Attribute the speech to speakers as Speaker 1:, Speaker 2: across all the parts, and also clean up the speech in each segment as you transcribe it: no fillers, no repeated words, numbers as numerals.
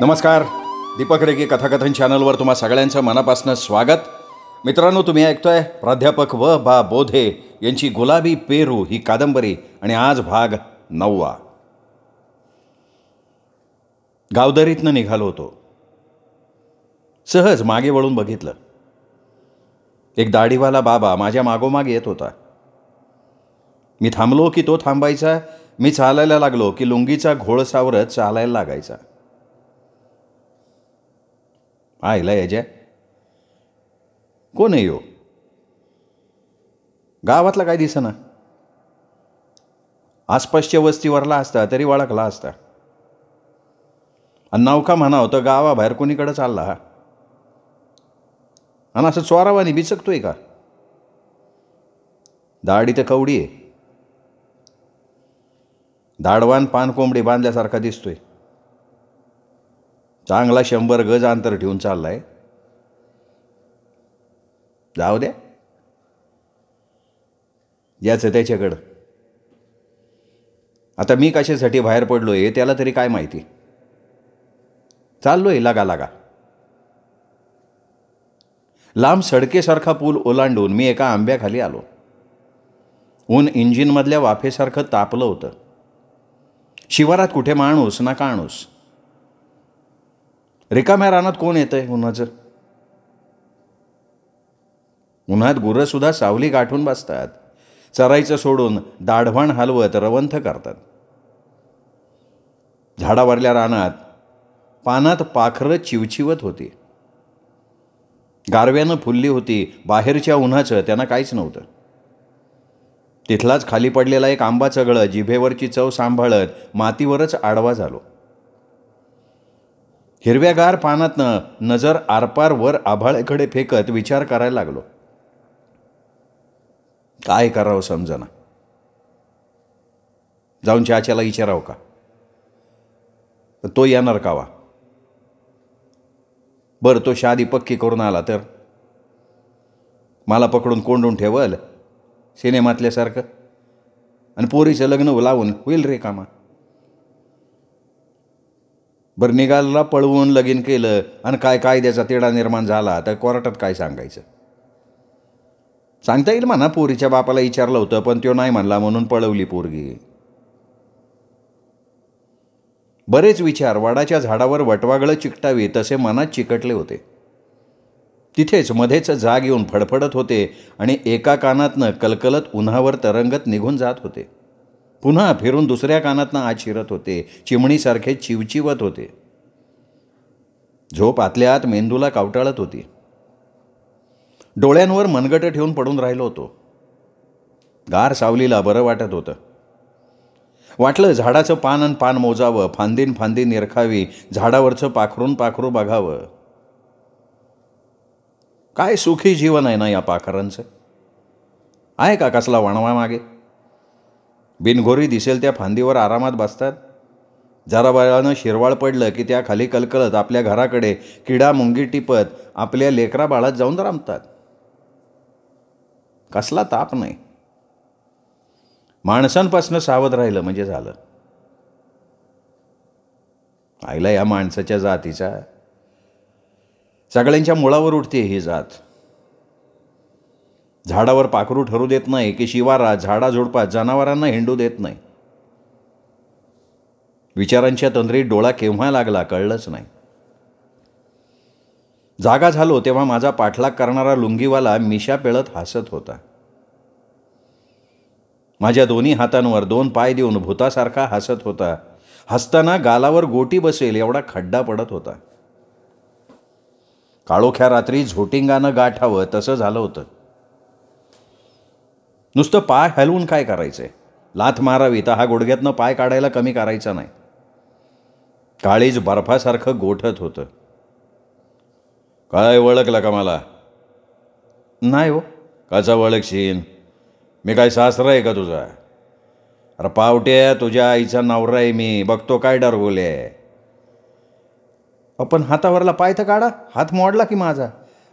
Speaker 1: नमस्कार. दीपक रेगे कथाकथन चॅनलवर तुम्हा सगळ्यांचं मनापासून स्वागत. मित्रांनो, तुम्ही ऐकतोय प्राध्यापक व बा बोधे यांची गुलाबी पेरू ही कादंबरी आणि आज भाग 9. गावदरीतनं निघालो होतो. सहज मागे वळून बघितलं. एक दाढीवाला बाबा माझ्या मागोमाग येत होता. मी थांबलो की तो थांबायचा. मी चालायला लागलो की लुंगीचा घोळ सावरत चालायला लागायचा. आयला याच्या कोण येऊ? गावातला काय दिसेना. आसपासच्या वस्तीवरला असता तरी ओळखला असता. आणि नाव का म्हणावं तर गावाबाहेर कोणीकडे चालला हा. आणि असं चोरावानी बिचकतोय का? दाढी तर कवडी आहे. दाढवान पान कोंबडी बांधल्यासारखा दिसतोय. चांगला 100 गज अंतर ठेवून चाललाय. जाऊ द्या, याचं त्याच्याकडं. आता मी कशासाठी बाहेर पडलोय त्याला तरी काय माहिती. चाललोय लागा लागा. लांब सडकेसारखा पूल ओलांडून मी एका आंब्याखाली आलो. ऊन इंजिनमधल्या वाफेसारखं तापलं होतं. शिवारात कुठे माणूस ना काणूस. रिकाम्या रानात कोण येतंय उन्हाचं? उन्हात गुरंसुद्धा सावली गाठून बसतात. चरायचं सोडून दाढवाण हलवत रवंथ करतात. झाडावरल्या रानात पानात पाखरं चिवचिवत होती. गारव्यानं फुलली होती. बाहेरच्या उन्हाचं त्यांना काहीच नव्हतं. तिथलाच खाली पडलेला एक आंबा चगळत जिभेवरची चव सांभाळत मातीवरच आडवा झालो. हिरव्यागार पानातनं नजर आरपार वर आभाळाकडे फेकत विचार करायला लागलो. काय करावं समजना. जाऊन चाच्याला विचारावं का? तो येणार कावा? बरं, तो शादी पक्की करून आला तर मला पकडून कोंडून ठेवल सिनेमातल्यासारखं. आणि पोरीचं लग्न लावून होईल रे कामा. बरं, निघाला पळवून लगीन केलं आणि काय कायद्याचा तिढा निर्माण झाला तर कोर्टात काय सांगायचं? सांगता येईल म्हणा पोरीच्या बापाला विचारलं होतं पण तो नाही म्हणला म्हणून पळवली पोरगी. बरेच विचार वडाच्या झाडावर वटवागळं चिकटावी तसे मनात चिकटले होते. तिथेच मध्येच जाग येऊन फडफडत होते आणि एका कानातनं कलकलत उन्हावर तरंगत निघून जात होते. पुन्हा फिरून दुसऱ्या कानातनं आत शिरत होते. चिमणीसारखे चिवचिवत होते. झोप आतल्या आत मेंदूला कावटाळत होती. डोळ्यांवर मनगट ठेवून पडून राहिलो होतो. गार सावलीला बरं वाटत होतं. वाटलं झाडाचं पान आणि पान मोजावं, फांदीन फांदी निरखावी, झाडावरचं पाखरून पाखरू बघावं. काय सुखी जीवन आहे ना या पाखरांचं. आहे का कसला वणवा मागे? बिनघोरी दिसेल त्या फांदीवर आरामात बसतात. जरा वेळानं शिरवाळ पडलं की त्या खाली कलकलत आपल्या घराकडे किडा मुंगी टिपत आपल्या लेकरा बाळात जाऊन रमतात. कसला ताप नाही. माणसांपासून सावध राहिलं म्हणजे झालं. आईला या माणसाच्या जातीचा सगळ्यांच्या मुळावर उठते ही जात. झाडावर पाखरू ठरू देत नाही की शिवारात झाडाझुडपात जनावरांना हिंडू देत नाही. विचारांच्या तंद्रीत डोळा केव्हा लागला कळलंच नाही. जागा झालो तेव्हा माझा पाठलाग करणारा लुंगीवाला मिशा पेळत हसत होता. माझ्या दोन्ही हातांवर 2 पाय देऊन भूतासारखा हसत होता. हसताना गालावर गोटी बसेल एवढा खड्डा पडत होता. काळोख्या रात्री झोटिंगानं गाठावं तसं झालं होतं. नुसतं पाय हलवून काय करायचंय? लाथ मारावी तर हा गुडघ्यातनं पाय काढायला कमी करायचा नाही. काळीज बर्फासारखं गोठत होतं. काय ओळखलं का मला? नाही हो. कसा ओळखशीन? मी काय सासरा आहे का तुझा? अरे पावट्या, तुझ्या आईचा नवरा आहे मी. बघतो काय डरगोले. आपण हातावरला पाय तर काढा. हात मोडला की माझा.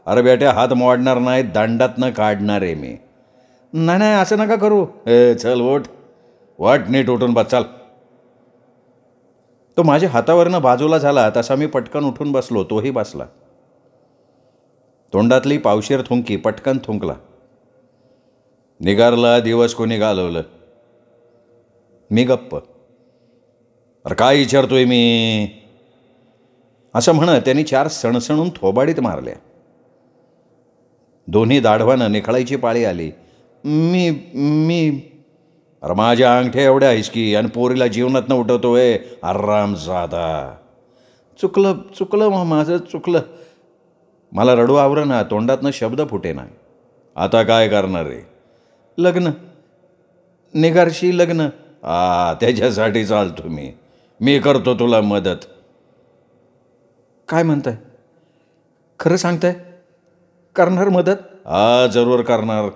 Speaker 1: अरे बेट्या, हात मोडणार नाही, दंडातनं काढणार आहे मी. नाही नाही, असं नका करू. चल ओठ नीट उठून बस. चाल. तो माझ्या हातावरनं बाजूला झाला तसा मी पटकन उठून बसलो. तोही बसला. तोंडातली पावशेर थुंकी पटकन थुंकला. निगारला दिवस कोणी घालवलं? मी गप्प. अरे काय विचारतोय मी, असं म्हणत त्यांनी 4 सणसणून थोबाडीत मारल्या. दोन्ही दाढवानं निखळायची पाळी आली. मी मी अरे माझ्या अंगठ्या एवढ्या हिसकी आणि पोरीला जीवनातनं उठवतोय. आरामजादा. चुकलं माझं चुकलं. मला रडू आवरणा, तोंडातनं शब्द फुटेना. आता काय करणार रे? लग्न. निगारशी लग्न. त्याच्यासाठी चालतो मी करतो तुला मदत. काय म्हणताय? खरं सांगताय? करणार मदत? जरूर करणार.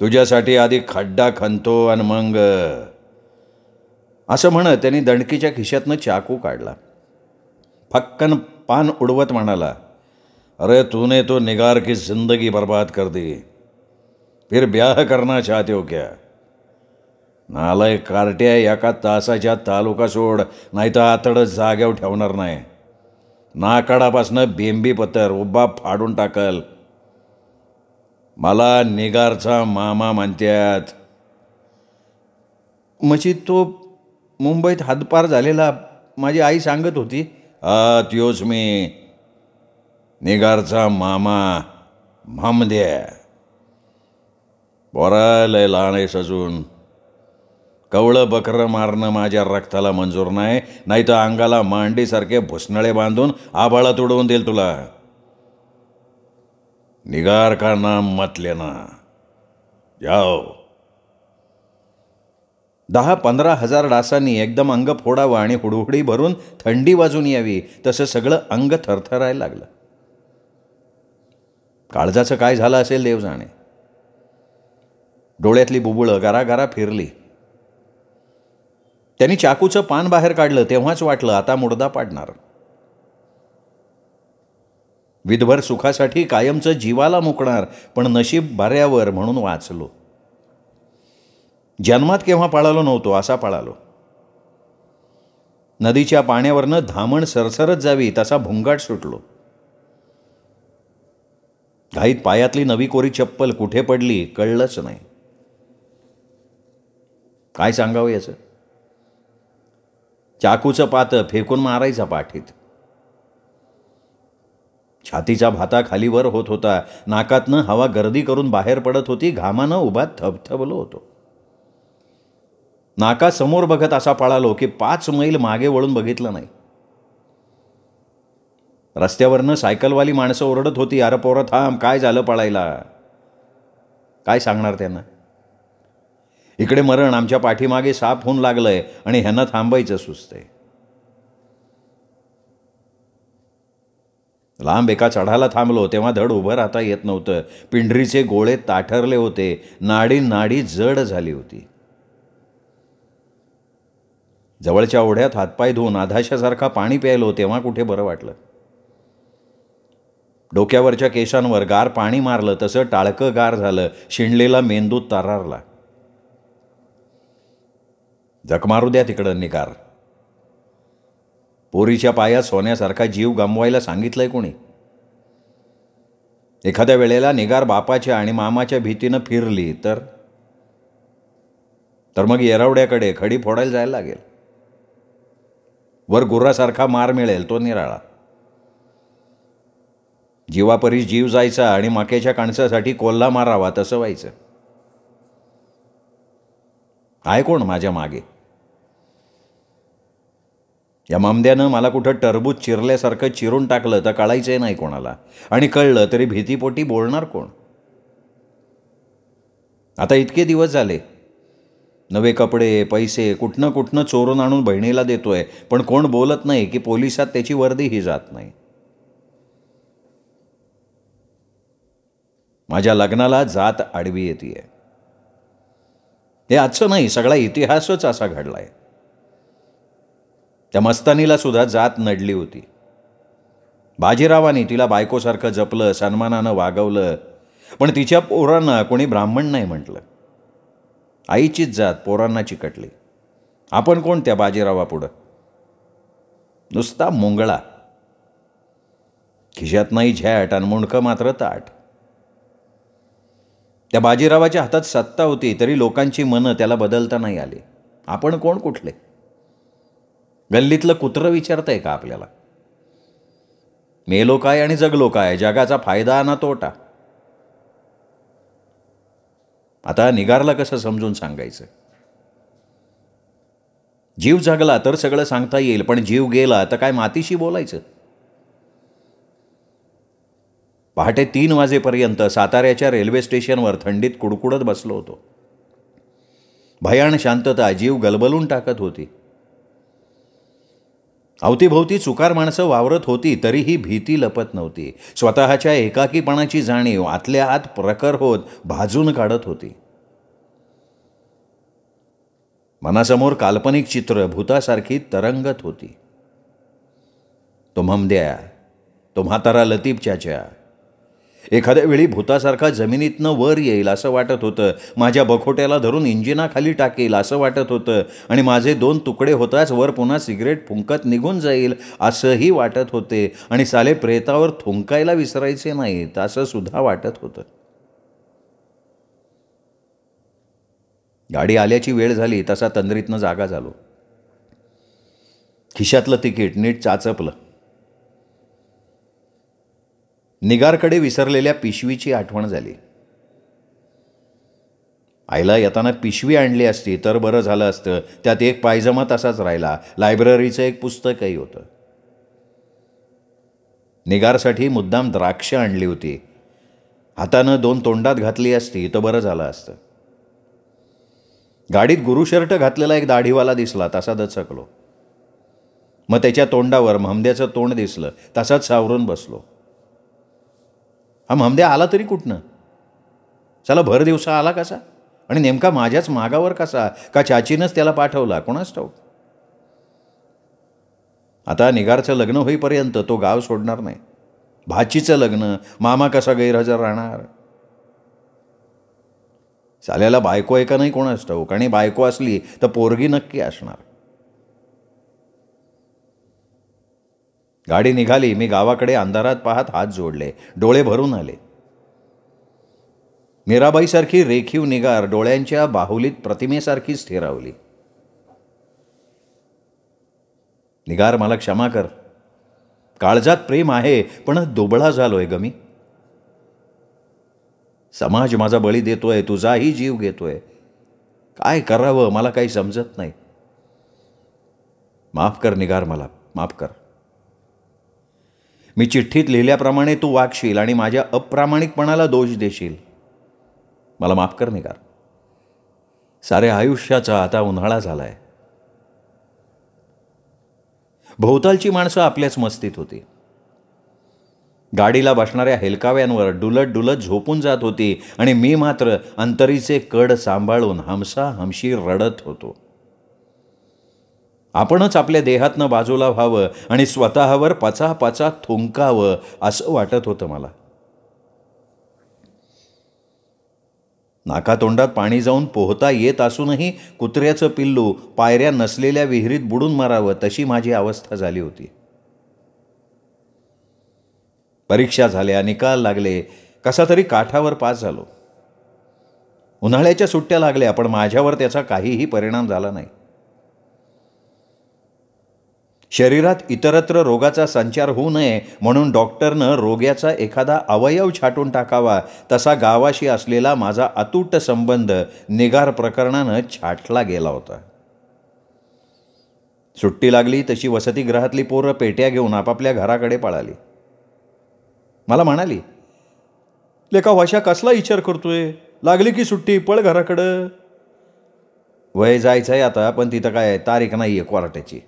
Speaker 1: तुझ्यासाठी आधी खड्डा खणतो आणि मग. असं म्हणत त्यांनी दणकीच्या खिशातनं चाकू काढला. फक्कन पान उडवत म्हणाला, अरे तूने तो निगार की जिंदगी बर्बाद कर दी, फिर ब्याह करना चाहते हो क्या? नालाय कार्ट्या, एका तासाच्या तालुका सोड, नाही तर आतडच जाग्यावर ठेवणार नाही. नाकाडापासनं बेंबी पत्तर उभा फाडून टाकल. मला निगारचा मामा म्हणतात. म्हणजे तो मुंबईत हादपार झालेला माझी आई सांगत होती. त्योच मी, निगारचा मामा मामद्या. बोरा लय लहान आहे सजून. कवळं बकरं मारणं माझ्या रक्ताला मंजूर नाही, नाही तर अंगाला मांडीसारखे भुसनळे बांधून आभाळात उडवून देईल तुला. निगार का नाम मत लेना. जाओ. 10-15 हजार डासांनी एकदम अंग फोडावं आणि हुडहुडी भरून थंडी वाजून यावी तसं सगळं अंग थरथरायला लागलं. काळजाचं काय झालं असेल देव जाणे. डोळ्यातली बुबुळं गरागरा फिरली. त्यांनी चाकूचं पान बाहेर काढलं तेव्हाच वाटलं आता मुडदा पाडणार. विधभर सुखासाठी कायमचं जीवाला मुकणार, पण नशीब बऱ्यावर म्हणून वाचलो. जन्मात केव्हा पळालो नव्हतो असा पळालो. नदीच्या पाण्यावरनं धामण सरसरत जावी तसा भुंगाट सुटलो. घाईत पायातली नवी कोरी चप्पल कुठे पडली कळलंच नाही. काय सांगावं याचं. चाकूचं पातं फेकून मारायचा पाठीत. छातीचा भाता खालीवर होत होता. नाकातनं हवा गर्दी करून बाहेर पडत होती. घामानं उभा थबथबलो होतो. नाकासमोर बघत असा पळालो की 5 मैल मागे वळून बघितलं नाही. रस्त्यावरनं सायकलवाली माणसं ओरडत होती, अरे पोरं थांब, काय झालं पळायला. काय सांगणार त्यांना. इकडे मरण आमच्या पाठीमागे साप होऊन लागलंय आणि ह्यांना थांबायचं सुचतंय. लांब एका चढाला थांबलो तेव्हा धड उभं राहता येत नव्हतं. पिंढरीचे गोळे ताठरले होते. नाडी जड झाली होती. जवळच्या ओढ्यात हातपाय धुवून आधाशासारखा पाणी प्यायलो तेव्हा कुठे बरं वाटलं. डोक्यावरच्या केसांवर गार पाणी मारलं तसं टाळकं गार झालं. शिणलेला मेंदू तरारला. जख मारू द्या तिकडं निगार. पोरीच्या पायात सोन्यासारखा जीव गमवायला सांगितलंय कोणी. एखाद्या वेळेला निगार बापाच्या आणि मामाच्या भीतीनं फिरली तर मग येरवड्याकडे खडी फोडायला जायला लागेल. वर गुर्रासारखा मार मिळेल तो निराळा. जीवापरी जीव जायचा आणि मक्याच्या कणसासाठी कोल्हा मारावा तसं व्हायचं. आहे कोण माझ्या मागे. या मामद्यानं मला कुठं टरबूज चिरल्यासारखं चिरून टाकलं तर कळायचंय नाही कोणाला, आणि कळलं तरी भीतीपोटी बोलणार कोण. आता इतके दिवस झाले, नवे कपडे पैसे कुठनं चोरून आणून बहिणीला देतोय, पण कोण बोलत नाही की पोलिसात त्याची वर्दीही जात नाही. माझ्या लग्नाला जात आडवी येते. हे आजचं नाही, सगळा इतिहासच असा घडलाय. त्या मस्तानीला सुद्धा जात नडली होती. बाजीरावानी तिला बायकोसारखं जपलं, सन्मानानं वागवलं, पण तिच्या पोरांना कोणी ब्राह्मण नाही म्हटलं. आईचीच जात पोरांना चिकटली. आपण कोण त्या बाजीरावापुढं. नुसता मुंगळा. खिशात नाही झॅट आणि मुंडकं मात्र ताट. त्या बाजीरावाच्या हातात सत्ता होती तरी लोकांची मनं त्याला बदलता नाही आली. आपण कोण कुठले? गल्लीतलं कुत्रं विचारतंय का आपल्याला? मेलो काय आणि जगलो काय, जगाचा फायदा ना तोटा. आता निगारला कसं समजून सांगायचं? जीव जगला तर सगळं सांगता येईल, पण जीव गेला तर काय मातीशी बोलायचं? पहाटे 3 वाजेपर्यंत साताऱ्याच्या रेल्वे स्टेशनवर थंडीत कुडकुडत बसलो होतो. भयान शांतता जीव गलबलून टाकत होती. अवतीभोवती चुकार माणसं वावरत होती तरीही भीती लपत नव्हती. स्वतःच्या एकाकीपणाची जाणीव आतल्या आत प्रखर होत भाजून काढत होती. मनासमोर काल्पनिक चित्र भूतासारखी तरंगत होती. तो ममद्या, तो म्हातारा लतीफ चाचा एखाद्या वेळी भूतासारखा जमिनीतनं वर येईल असं वाटत होतं. माझ्या बखोट्याला धरून इंजिनाखाली टाकेल असं वाटत होतं आणि माझे 2 तुकडे होताच वर पुन्हा सिगरेट फुंकत निघून जाईल असंही वाटत होते. आणि साले प्रेतावर थुंकायला विसरायचे नाहीत असं सुद्धा वाटत होतं. गाडी आल्याची वेळ झाली तसा तंद्रीतनं जागा झालो. खिशातलं तिकीट नीट चाचपलं. निगारकडे विसरलेल्या पिशवीची आठवण झाली. आईला येताना पिशवी आणली असती तर बरं झालं असतं. त्यात एक पायजमा तसाच राहिला. लायब्ररीचं एक पुस्तकही होतं. निगारसाठी मुद्दाम द्राक्ष आणली होती. हातानं 2 तोंडात घातली असती तर बरं झालं असतं. गाडीत गुरुशर्ट घातलेला एक दाढीवाला दिसला तसा दचकलो. मग त्याच्या तोंडावर महमद्याचं तोंड दिसलं तसाच सावरून बसलो. हा महमद्या आला तरी कुठनं? चला भर दिवसा आला कसा? आणि नेमका माझ्याच मागावर कसा? का चाचीनंच त्याला पाठवला? कोणास ठाऊक. आता निगारचं लग्न होईपर्यंत तो गाव सोडणार नाही. भाचीचं लग्न, मामा कसा गैरहजर राहणार? साल्याला बायको आहे का नाही कोणास ठाऊक. आणि बायको असली तर पोरगी नक्की असणार. गाडी निघाली. मी गावाकडे अंधारात पाहत हात जोडले. डोळे भरून आले. मीराबाईसारखी रेखीव निगार डोळ्यांच्या बाहुलीत प्रतिमेसारखी स्थिरावली. निगार मला क्षमा कर. काळजात प्रेम आहे पण दुबळा झालोय ग मी. समाज माझा बळी देतोय, तुझाही जीव घेतोय. काय करावं मला काही समजत नाही. माफ कर निगार, मला माफ कर. मी चिठ्ठीत लिहिल्याप्रमाणे तू वागशील आणि माझ्या अप्रामाणिकपणाला दोष देशील. मला माफ कर निगार. साऱ्या आयुष्याचा आता उन्हाळा झालाय. भोवतालची माणसं आपल्याच मस्तीत होती. गाडीला बसणाऱ्या हेलकाव्यांवर डुलत डुलत झोपून जात होती आणि मी मात्र अंतरीचे कड सांभाळून हमसा हमशी रडत होतो. आपणच आपल्या देहातनं बाजूला व्हावं आणि स्वतःवर पचापचा थुंकावं असं वाटत होतं मला. नाकातोंडात पाणी जाऊन पोहता येत असूनही कुत्र्याचं पिल्लू पायऱ्या नसलेल्या विहिरीत बुडून मरावं तशी माझी अवस्था झाली होती. परीक्षा झाल्या, निकाल लागले, कसा तरी काठावर पास झालो. उन्हाळ्याच्या सुट्ट्या लागल्या पण माझ्यावर त्याचा काहीही परिणाम झाला नाही. शरीरात इतरत्र रोगाचा संचार होऊ नये म्हणून डॉक्टरनं रोग्याचा एखादा अवयव छाटून टाकावा तसा गावाशी असलेला माझा अतूट संबंध निगार प्रकरणानं छाटला गेला होता. सुट्टी लागली तशी वसतिगृहातली पोरं पेट्या घेऊन आपापल्या घराकडे पळाली. मला म्हणाली, लेका वाशा कसला विचार करतोय? लागली की सुट्टी, पळ घराकडं. वय जायचं आहे आता, पण तिथं काय तारीख नाही आहे क्वार्टाची.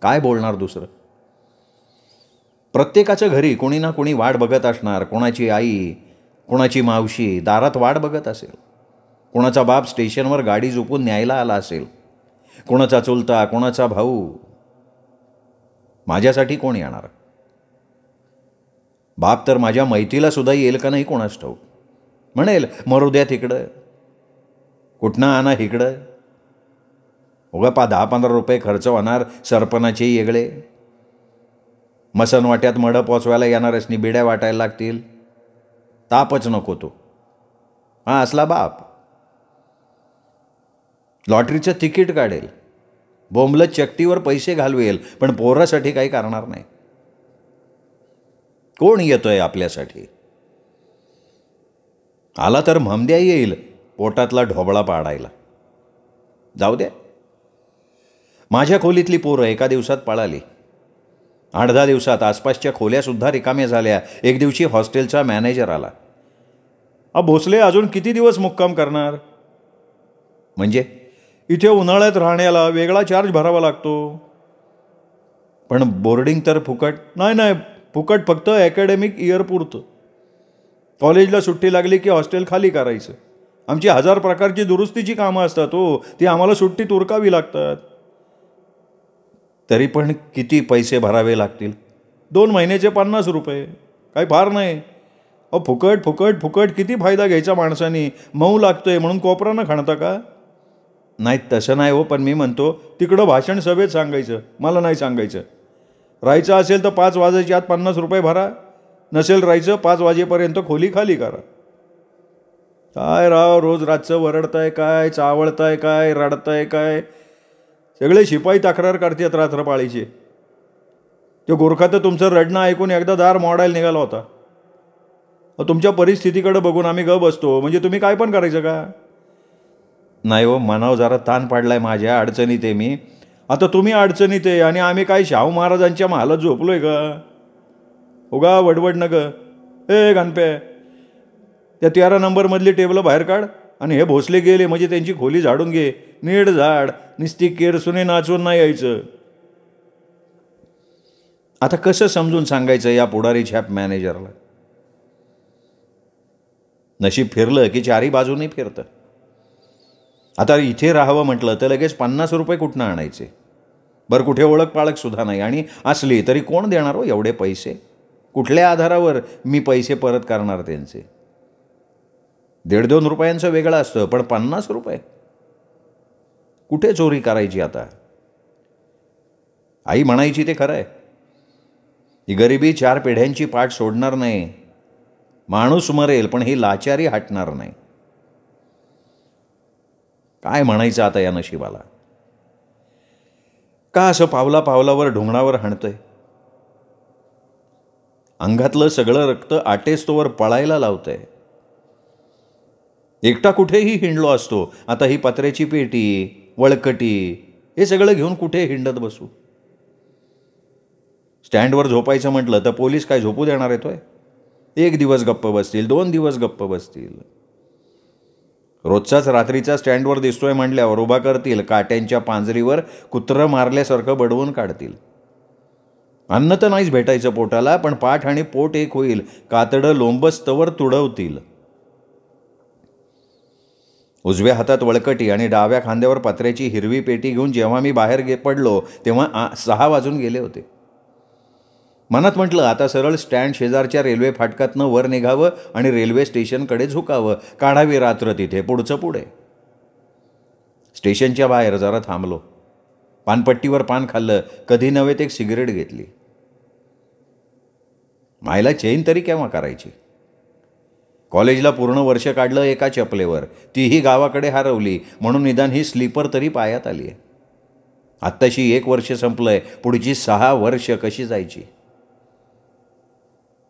Speaker 1: काय बोलणार दुसरं? प्रत्येकाच्या घरी कोणी ना कोणी वाट बघत असणार. कोणाची आई, कोणाची मावशी दारात वाट बघत असेल. कोणाचा बाप स्टेशनवर गाडी झोपून न्यायला आला असेल. कोणाचा चुलता, कोणाचा भाऊ. माझ्यासाठी कोण येणार? बाप तर माझ्या मैतीला सुद्धा येईल का नाही कोणास ठाऊक. म्हणेल मरू द्या तिकडं, कुठनं आणा इकडं. उगा 10-15 रुपये खर्च होणार, सरपणाचे वेगळे, मसन वाट्यात मडं पोचवायला येणाऱ्यासनी बिड्या वाटायला लागतील, तापच नको तो. हा असला बाप लॉटरीचं तिकीट काढेल, बोंबलत चकटीवर पैसे घालवेल, पण पोरासाठी काही करणार नाही. कोण येतोय आपल्यासाठी? आला तर म्हमद्या येईल पोटातला ढोबळा पाडायला. जाऊ द्या. माझ्या खोलीतली पोरं एका दिवसात पळाली. 8-10 दिवसात आसपासच्या खोल्यासुद्धा रिकाम्या झाल्या. एक दिवशी हॉस्टेलचा मॅनेजर आला. भोसले अजून किती दिवस मुक्काम करणार? म्हणजे इथे उन्हाळ्यात राहण्याला वेगळा चार्ज भरावा लागतो. पण बोर्डिंग तर फुकट? नाही, फुकट फक्त अकॅडमिक इयर पुरतं. कॉलेजला सुट्टी लागली की हॉस्टेल खाली करायचं. आमची 1000 प्रकारची दुरुस्तीची कामं असतात ती आम्हाला सुट्टीत उरकावी लागतात. तरी पण किती पैसे भरावे लागतील? 2 महिन्याचे 50 रुपये. काही फार नाही. फुकट फुकट फुकट किती फायदा घ्यायचा माणसाने? मऊ लागतोय म्हणून कोपरानं खणता का? नाही तसं नाही हो, पण मी म्हणतो तिकडं भाषण सभेत सांगायचं, मला नाही सांगायचं. राहायचं असेल तर 5 वाजायच्या आत 50 रुपये भरा, नसेल राहायचं 5 वाजेपर्यंत खोली खाली करा. काय राव, रोज रातचं वरडताय काय, चावळताय काय, रडताय काय? सगळे शिपाई तक्रार करतात रात्रपाळीचे. तो गोरखा तर तुमचं रडणं ऐकून एकदा दार मोडायला निघाला होता. तुमच्या परिस्थितीकडे बघून आम्ही ग बसतो म्हणजे तुम्ही काय पण करायचं का? नाही हो, मनावर जरा ताण पाडलाय माझ्या. अडचणीत आहे मी. आता तुम्ही अडचणीत आहे आणि आम्ही काय शाहू महाराजांच्या महालात झोपलोय का? उगा वडवड न ग. गणपे, त्या 13 नंबरमधली टेबलं बाहेर काढ आणि हे भोसले गेले म्हणजे त्यांची खोली झाडून घे. नीट झाड, निस्ती केरसुने नाचून नाही यायचं. आता कसं समजून सांगायचं या पुढारी छॅप मॅनेजरला? नशीब फिरलं की 4ही बाजूने फिरतं. आता इथे राहावं म्हटलं तर लगेच 50 रुपये कुठनं आणायचे? बरं, कुठे ओळख पाळख सुद्धा नाही, आणि असली तरी कोण देणार हो एवढे पैसे? कुठल्या आधारावर मी पैसे परत करणार त्यांचे? 1.5-2 रुपयांचं वेगळं असतं, पण 50 रुपये कुठे चोरी करायची? आता आई म्हणायची ते खरं आहे, ही गरिबी 4 पिढ्यांची पाठ सोडणार नाही. माणूस मरेल पण ही लाचारी हटणार नाही. काय म्हणायचं आता या नशिबाला? का असं पावला पावलावर ढुंगणावर हाणतंय? अंगातलं सगळं रक्त आटेस्तोवर पळायला लावतंय. एकटा कुठेही हिंडलो असतो. आता ही पत्र्याची पेटी, वळकटी, हे सगळं घेऊन कुठे हिंडत बसू? स्टँडवर झोपायचं म्हटलं तर पोलीस काय झोपू देणार येतोय? 1 दिवस गप्प बसतील, 2 दिवस गप्प बसतील. रोजचाच रात्रीचा स्टँडवर दिसतोय म्हटल्यावर उभा करतील, काट्यांच्या पांजरीवर कुत्रं मारल्यासारखं बडवून काढतील. अन्न तर नाहीच भेटायचं पोटाला, पण पाठ आणि पोट एक होईल, कातडं लोंबस्तवर तुडवतील. उजव्या हातात वळकटी आणि डाव्या खांद्यावर पत्र्याची हिरवी पेटी घेऊन जेव्हा मी बाहेर पडलो तेव्हा 6 वाजून गेले होते. मनात म्हटलं आता सरळ स्टँड शेजारच्या रेल्वे फाटकातनं वर निघावं आणि रेल्वे स्टेशनकडे झुकावं, काढावी रात्र तिथे, पुढचं पुढे. स्टेशनच्या बाहेर जरा थांबलो. पानपट्टीवर पान खाल्लं, कधी नव्हे एक सिगरेट घेतली. मायला चेन तरी केव्हा करायची? कॉलेजला पूर्ण वर्ष काढलं एका चपलेवर, तीही गावाकडे हरवली, म्हणून निदान ही स्लीपर तरी पायात आली आहे. आत्ताशी 1 वर्ष संपलंय, पुढची 6 वर्ष कशी जायची?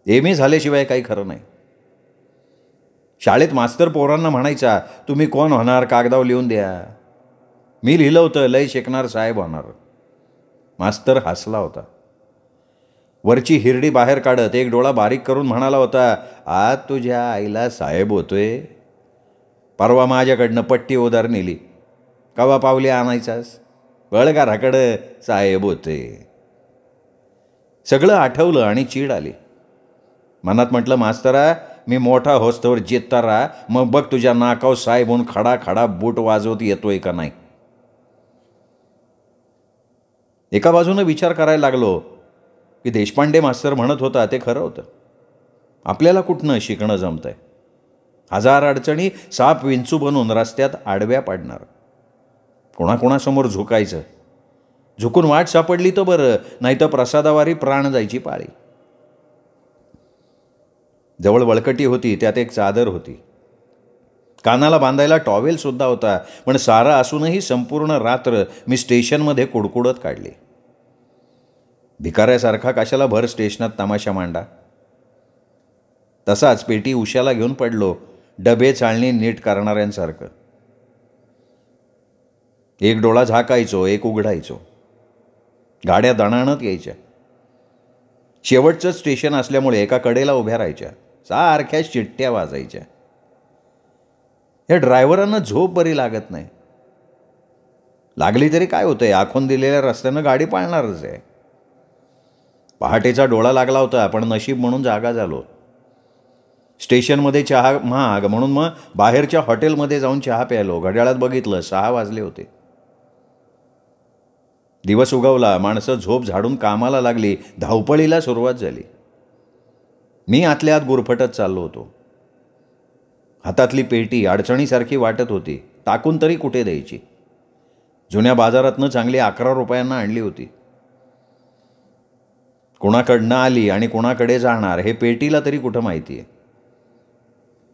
Speaker 1: एम.ए. झाल्याशिवाय काही खरं नाही. शाळेत मास्तर पोरांना म्हणायचा, तुम्ही कोण होणार कागदावर लिहून द्या. मी लिहिलं होतं, लय शिकणार साहेब होणार. मास्तर हसला होता. वरची हिरडी बाहेर काढत एक डोळा बारीक करून म्हणाला होता, आज तुझ्या आईला साहेब होतोय. परवा माझ्याकडनं पट्टी उधार नेली, कवा पावली आणायचास? वळगाराकडं साहेब होते. सगळं आठवलं आणि चीड आली. मनात म्हटलं, मास्तरा मी मोठा होस्तवर जित्ता राहा, मग बघ तुझ्या नाकाव साहेब होऊन खडा खडा बूट वाजवत येतोय का नाही. एका बाजूनं विचार करायला लागलो की देशपांडे मास्तर म्हणत होता ते खरं होतं. आपल्याला कुठनं शिकणं जमतंय? 1000 अडचणी साप विंचू बनून रस्त्यात आडव्या पाडणार. कोणाकोणासमोर झुकायचं? झुकून वाट सापडली तर बरं, नाही तर प्रसादावारी प्राण जायची पाळी. जवळ वळकटी होती, त्यात एक चादर होती. कानाला बांधायला टॉवेलसुद्धा होता. पण सारं असूनही संपूर्ण रात्र मी स्टेशनमध्ये कुडकुडत काढली. भिकाऱ्यासारखा कशाला भर स्टेशनात तमाशा मांडा. तसाच पेटी उशाला घेऊन पडलो, डबे चाळणी नीट करणाऱ्यांसारखं. एक डोळा झाकायचो, एक उघडायचो. गाड्या दणाणत यायच्या. शेवटचं स्टेशन असल्यामुळे एका कडेला उभ्या राहायच्या. सारख्या शिट्ट्या वाजायच्या. या ड्रायव्हरांना झोप बरी लागत नाही. लागली तरी काय होतंय, आखून दिलेल्या रस्त्यानं गाडी पाळणारच आहे. पहाटेचा डोळा लागला होता, पण नशीब म्हणून जागा झालो. स्टेशनमध्ये चहा महाग म्हणून मग बाहेरच्या हॉटेलमध्ये जाऊन चहा प्यायलो. घड्याळात बघितलं, 6 वाजले होते. दिवस उगवला. माणसं झोप झाडून कामाला लागली. धावपळीला सुरुवात झाली. मी आतल्या आत गुरफटत चाललो होतो. हातातली पेटी अडचणीसारखी वाटत होती. टाकून तरी कुठे द्यायची? जुन्या बाजारातनं चांगली 11 रुपयांना आणली होती. कोणाकडनं आली आणि कोणाकडे जाणार हे पेटीला तरी कुठं माहिती आहे.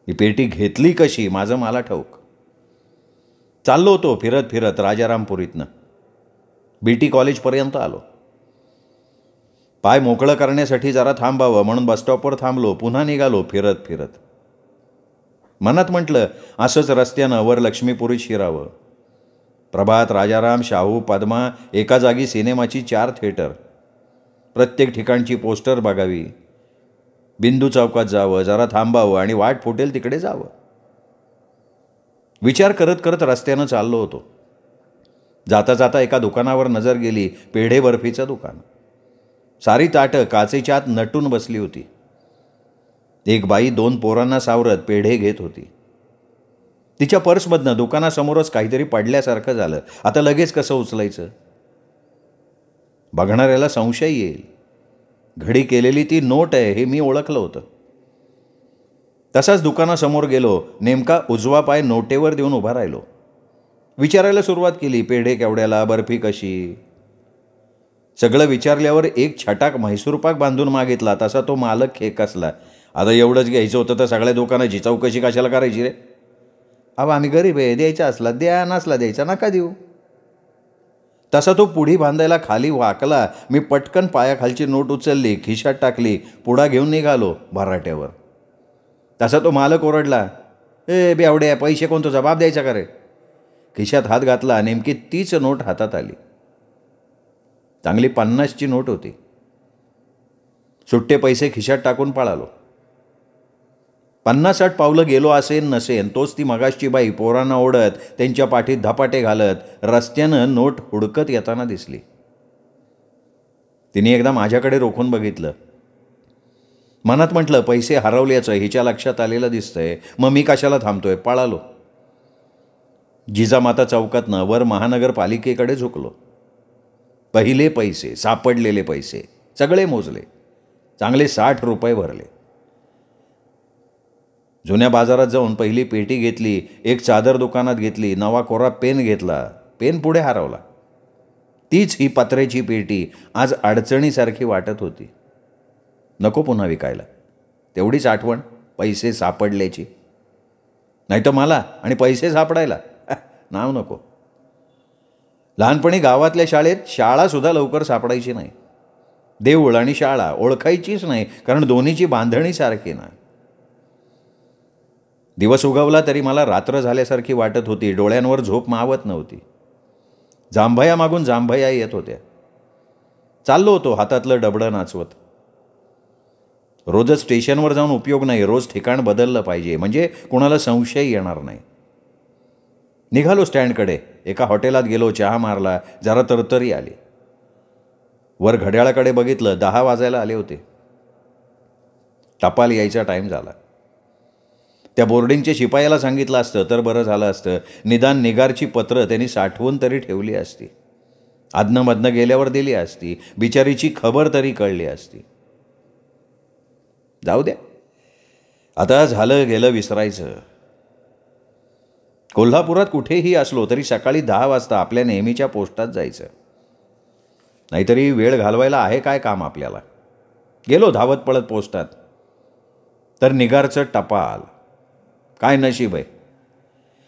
Speaker 1: ही पेटी घेतली कशी माझं मला ठाऊक. चाललो होतो फिरत फिरत राजारामपुरीतनं. BT कॉलेजपर्यंत आलो. पाय मोकळं करण्यासाठी जरा थांबावं म्हणून बसस्टॉपवर थांबलो. पुन्हा निघालो फिरत फिरत. मनात म्हटलं असंच रस्त्यानं वर लक्ष्मीपुरीत शिरावं. प्रभात, राजाराम, शाहू, पद्मा, एका जागी सिनेमाची 4 थिएटर. प्रत्येक ठिकाणची पोस्टर बघावी. बिंदू चौकात जावं, जरा थांबावं आणि वाट फुटेल तिकडे जावं. विचार करत करत रस्त्यानं चाललो होतो. जाता जाता एका दुकानावर नजर गेली. पेढे बर्फीचं दुकान. सारी ताटं काचेच्या आत नटून बसली होती. एक बाई 2 पोरांना सावरत पेढे घेत होती. तिच्या पर्समधनं दुकानासमोरच काहीतरी पडल्यासारखं झालं. आता लगेच कसं उचलायचं? बघणाऱ्याला संशय येईल. घडी केलेली ती नोट आहे हे मी ओळखलं होतं. तसाच दुकानासमोर गेलो. नेमका उजवा पाय नोटेवर देऊन उभा राहिलो. विचारायला सुरुवात केली, पेढे केवढ्याला, बर्फी कशी? सगळं विचारल्यावर एक छटाक म्हैसूरपाक बांधून मागितला. तसा तो मालक खेकसला. आता एवढंच घ्यायचं होतं तर सगळ्या दुकानाची चौकशी कशाला करायची रे? अहो आम्ही गरीब आहे, द्यायचा असला द्या, नसला द्यायचा नका देऊ. तसा तो पुढी बांधायला खाली वाकला. मी पटकन पायाखालची नोट उचलली, खिशात टाकली, पुढा घेऊन निघालो भराट्यावर. तसा तो मालक ओरडला, ए बेवड्या, पैसे कोण तुझा बाप द्यायचा का रे? खिशात हात घातला. नेमकी तीच नोट हातात आली. चांगली 50ची नोट होती. सुट्टे पैसे खिशात टाकून पळालो. 50-60 पावलं गेलो असेन नसेन तोच ती मगाशची बाई पोरांना ओढत त्यांच्या पाठीत धपाटे घालत रस्त्यानं नोट हुडकत येताना दिसली. तिने एकदा माझ्याकडे रोखून बघितलं. मनात म्हटलं पैसे हरवल्याचं हिच्या लक्षात आलेलं दिसतंय, मग मी कशाला थांबतोय? पळालो. जिजामाता चौकातनं वर महानगरपालिकेकडे झुकलो. पहिले पैसे, सापडलेले पैसे सगळे मोजले. चांगले 60 रुपये भरले. जुन्या बाजारात जाऊन पहिली पेटी घेतली. एक चादर दुकानात घेतली. नवा कोरा पेन घेतला. पेन पुढे हरवला. तीच ही पत्र्याची पेटी आज अडचणीसारखी वाटत होती. नको पुन्हा विकायला. तेवढीच आठवण पैसे सापडल्याची. नाही तर मला आणि पैसे सापडायला नाव नको. लहानपणी गावातल्या शाळेत शाळासुद्धा लवकर सापडायची नाही. देऊळ आणि शाळा ओळखायचीच नाही, कारण दोन्हीची बांधणी सारखी ना. दिवस उगवला तरी मला रात्र झाल्यासारखी वाटत होती. डोळ्यांवर झोप मावत नव्हती. जांभया मागून जांभया येत होत्या. चाललो होतो हातातलं डबडं नाचवत. रोजच स्टेशनवर जाऊन उपयोग नाही. रोज ठिकाण बदललं पाहिजे, म्हणजे कुणाला संशय येणार नाही. निघालो स्टँडकडे. एका हॉटेलात गेलो. चहा मारला. जरा तरतरी आली. वर घड्याळाकडे बघितलं. 10 वाजायला आले होते. टपाल यायचा टाईम झाला. त्या बोर्डिंगच्या शिपायाला सांगितलं असतं तर बरं झालं असतं. निदान निगारची पत्रं त्यांनी साठवून तरी ठेवली असती. आदनमधनं गेल्यावर दिली असती. बिचारीची खबर तरी कळली असती. जाऊ द्या, आता झालं गेलं विसरायचं. कोल्हापुरात कुठेही असलो तरी सकाळी 10 वाजता आपल्या नेहमीच्या पोस्टात जायचं. नाहीतरी वेळ घालवायला आहे काय काम आपल्याला. गेलो धावत पळत पोस्टात, तर निगारचं टपाल. काय नशीब आहे.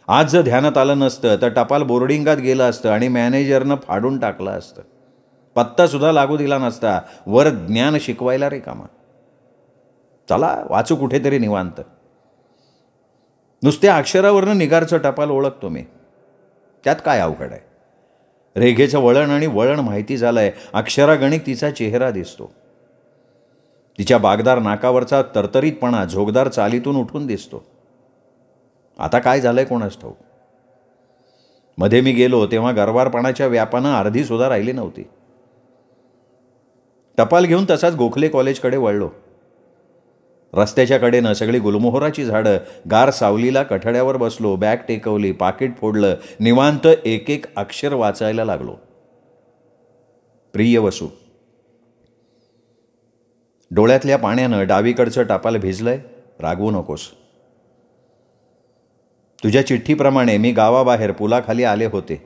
Speaker 1: आज जर ध्यानात आलं नसतं तर टपाल बोर्डिंगात गेलं असतं आणि मॅनेजरनं फाडून टाकलं असतं. पत्तासुद्धा लागू दिला नसता. वर ज्ञान शिकवायला रे कामा. चला वाचू कुठेतरी निवांत. नुसत्या अक्षरावरनं निगारचं टपाल ओळखतो मी. त्यात काय अवघड आहे. रेघेचं वळण आणि वळण माहिती झालंय. अक्षरागणिक तिचा चेहरा दिसतो. तिच्या बागदार नाकावरचा तरतरीतपणा झोगदार चालीतून उठून दिसतो. आता काय झालंय कोणास ठाऊक. मध्ये मी गेलो तेव्हा गरवारपणाच्या व्यापानं अर्धी सुद्धा राहिली नव्हती. टपाल घेऊन तसाच गोखले कॉलेजकडे वळलो. रस्त्याच्या कडेनं सगळी गुलमोहराची झाडं. गार सावलीला कठड्यावर बसलो. बॅग टेकवली. पाकिट फोडलं. निवांत एक एक अक्षर वाचायला लागलो. प्रिय वसू. डोळ्यातल्या पाण्यानं डावीकडचं टपाल भिजलंय. रागवू नकोस. तुझ्या चिठ्ठीप्रमाणे मी गावाबाहेर पुलाखाली आले होते.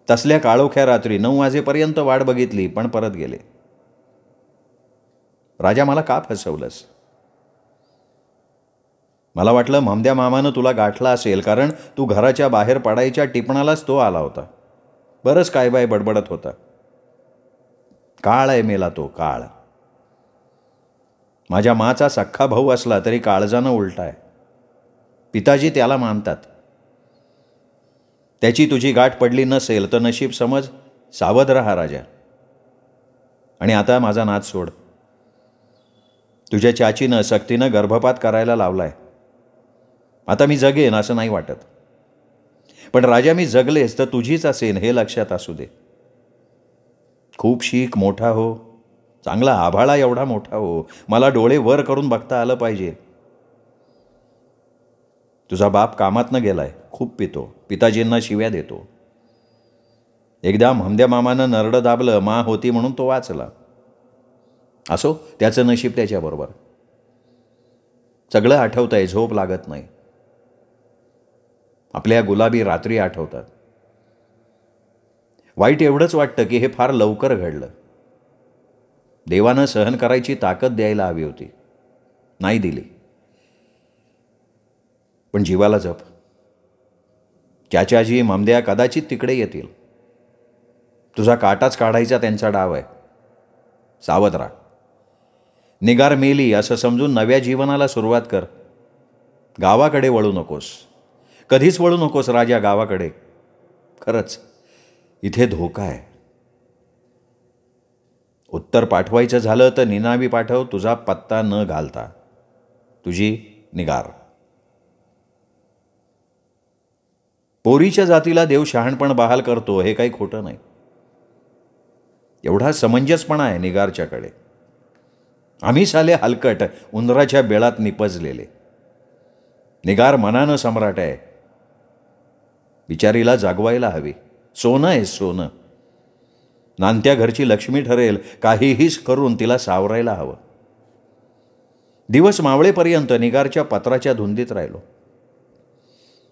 Speaker 1: तसल्या काळोख्या रात्री 9 वाजेपर्यंत वाट बघितली, पण परत गेले. राजा, मला का फसवलंस? मला वाटलं ममद्या मामानं तुला गाठला असेल, कारण तू घराच्या बाहेर पडायच्या टिपणालाच तो आला होता. बरंच काय बाय बडबडत होता. काळ आहे मेला तो, काळ. माझ्या माचा सख्खा भाऊ असला तरी काळजानं उलटा आहे. पिताजी त्याला मानतात. त्याची तुझी गाठ पडली नसेल तर नशीब समज. सावध राहा राजा. आणि आता माझा नाद सोड. तुझ्या चाचीनं सक्तीनं गर्भपात करायला लावलाय. आता मी जगेन असं नाही वाटत. पण राजा, मी जगलेस तर तुझीच असेन हे लक्षात असू दे. खूप शिक, मोठा हो. चांगला आभाळा एवढा मोठा हो. मला डोळे वर करून बघता आलं पाहिजे. तुझा बाप कामातनं गेलाय. खूप पितो. पिताजींना शिव्या देतो. एकदा ममद्या मामानं नरडं दाबलं. मा होती म्हणून तो वाचला. असो, त्याचं नशीब त्याच्याबरोबर. सगळं आठवतंय. झोप लागत नाही. आपल्या गुलाबी रात्री आठवतात. वाईट एवढंच वाटतं की हे फार लवकर घडलं. देवानं सहन करायची ताकद द्यायला हवी होती. नाही दिली. पण जीवाला जप. चाचाजी ममद्या कदाचित तिकडे येतील. तुझा काटाच काढायचा त्यांचा डाव आहे. सावध राहा. निगार मेली असं समजून नव्या जीवनाला सुरुवात कर. गावाकडे वळू नकोस. कधीच वळू नकोस राजा गावाकडे. खरंच इथे धोका आहे. उत्तर पाठवायचं झालं तर निनावी पाठव. तुझा पत्ता न घालता. तुझी निगार. पोरीच्या जातीला देव शहाणपण बहाल करतो हे काही खोटं नाही. एवढा समंजसपणा आहे निगारच्याकडे. आम्ही साले हलकट, उंदराच्या बेळात निपजलेले. निगार मनानं सम्राट आहे. बिचारीला जागवायला हवी. सोनं आहे सोनं. नांत्या घरची लक्ष्मी ठरेल. काहीहीच करून तिला सावरायला हवं. दिवस मावळेपर्यंत निगारच्या पत्राच्या धुंदीत राहिलो.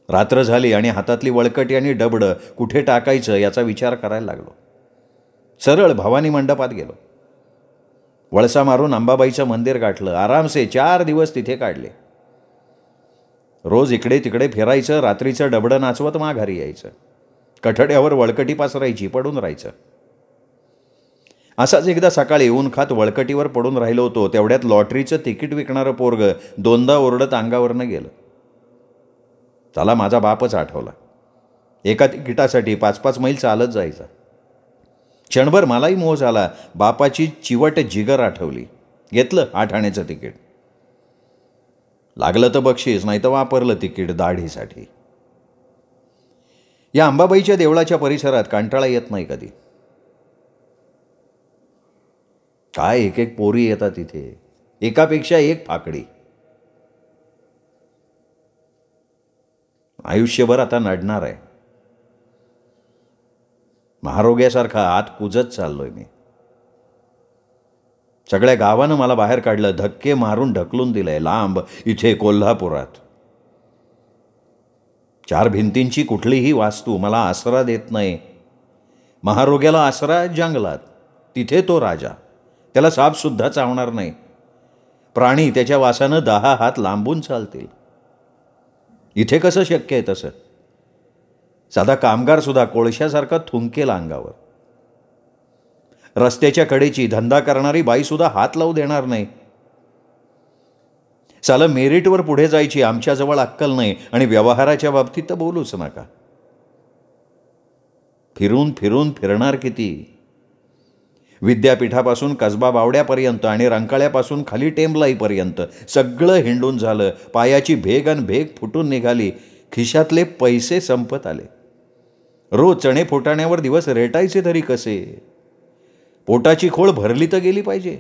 Speaker 1: रात्र झाली आणि हातातली वळकटी आणि डबडं कुठे टाकायचं याचा विचार करायला लागलो. सरळ भवानी मंडपात गेलो. वळसा मारून अंबाबाईचं मंदिर गाठलं. आरामसे 4 दिवस तिथे काढले. रोज इकडे तिकडे फिरायचं. रात्रीचं डबडं नाचवत माघारी यायचं. कठड्यावर वळकटी पसरायची. पडून राहायचं. असाच एकदा सकाळी ऊन खात वळकटीवर पडून राहिलो होतो. तेवढ्यात लॉटरीचं तिकीट विकणारं पोरगं 2दा ओरडत अंगावरनं गेलं. चला माझा बापच आठवला. एका तिकिटासाठी 5-5 मैल चालत जायचा. क्षणभर मलाही मोह झाला. बापाची चिवट जिगर आठवली. घेतलं 8 आण्याचं तिकीट. लागलं तर बक्षीस, नाही तर वापरलं तिकीट दाढीसाठी. या अंबाबाईच्या देवळाच्या परिसरात कंटाळा येत नाही कधी. काय एक एक पोरी येतात तिथे. एकापेक्षा एक फाकडी. आयुष्यभर आता नडणार आहे. महारोग्यासारखा आत कुजत चाललोय मी. सगळ्या गावानं मला बाहेर काढलं. धक्के मारून ढकलून दिलंय लांब इथे कोल्हापुरात. 4 भिंतींची कुठलीही वास्तू मला आसरा देत नाही. महारोग्याला आसरा जंगलात, तिथे तो राजा. त्याला सापसुद्धा चावणार नाही. प्राणी त्याच्या वासानं 10 हात लांबून चालतील. इथे कसं शक्य आहे तसं? साधा कामगारसुद्धा कोळशासारखा थुंकेल अंगावर. रस्त्याच्या कडेची धंदा करणारी बाईसुद्धा हात लावू देणार नाही. साला मेरिटवर पुढे जायची आमच्याजवळ अक्कल नाही आणि व्यवहाराच्या बाबतीत तर बोलूच नका. फिरून फिरून फिरणार किती? विद्यापीठापासून कसबा बावड्यापर्यंत आणि रंकाळ्यापासून खाली टेंबलाईपर्यंत सगळं हिंडून झालं. पायाची भेग अन भेग फुटून निघाली. खिशातले पैसे संपत आले. रोज चणे फुटाण्यावर दिवस रेटायचे तरी कसे? पोटाची खोळ भरली तर गेली पाहिजे.